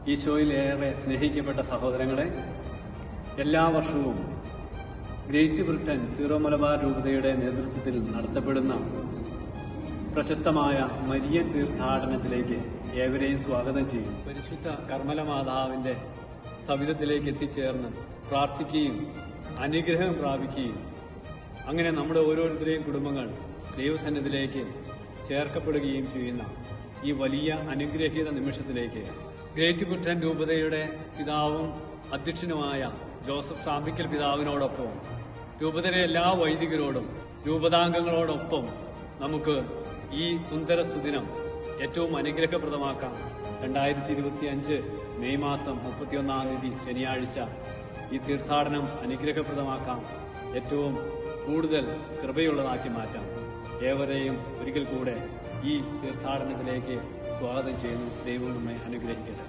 ഈശോയിൽ ഏറെ സ്നേഹിക്കപ്പെട്ട സഹോദരങ്ങളെ, എല്ലാ വർഷവും ഗ്രേറ്റ് ബ്രിട്ടൻ സീറോ മലബാർ രൂപതയുടെ നേതൃത്വത്തിൽ നടത്തപ്പെടുന്ന പ്രശസ്തമായ മരിയൻ തീർത്ഥാടനത്തിലേക്ക് ഏവരെയും സ്വാഗതം ചെയ്യും. പരിശുദ്ധ കർമ്മല മാതാവിന്റെ സവിധത്തിലേക്ക് എത്തിച്ചേർന്ന് പ്രാർത്ഥിക്കുകയും അനുഗ്രഹം പ്രാപിക്കുകയും അങ്ങനെ നമ്മുടെ ഓരോരുത്തരെയും കുടുംബങ്ങൾ ദൈവസന്നിധിയിലേക്ക് ചേർക്കപ്പെടുകയും ചെയ്യുന്ന ഈ വലിയ അനുഗ്രഹീത നിമിഷത്തിലേക്ക് ഗ്രേറ്റ് ബ്രിട്ടൻ രൂപതയുടെ പിതാവും അധ്യക്ഷനുമായ ജോസഫ് സാമ്പിക്കൽ പിതാവിനോടൊപ്പം രൂപതയിലെ എല്ലാ വൈദികരോടും രൂപതാംഗങ്ങളോടൊപ്പം നമുക്ക് ഈ സുന്ദര സുദിനം ഏറ്റവും അനുഗ്രഹപ്രദമാക്കാം. 2025 മെയ് മാസം 31-ാം തീയതി ശനിയാഴ്ച ഈ തീർത്ഥാടനം അനുഗ്രഹപ്രദമാക്കാം, ഏറ്റവും കൂടുതൽ കൃപയുള്ളതാക്കി മാറ്റാം. ഏവരെയും ഒരിക്കൽ കൂടെ ഈ തീർത്ഥാടനത്തിലേക്ക് സ്വാഗതം ചെയ്യുന്നു. ദൈവം നമ്മെ അനുഗ്രഹിക്കട്ടെ.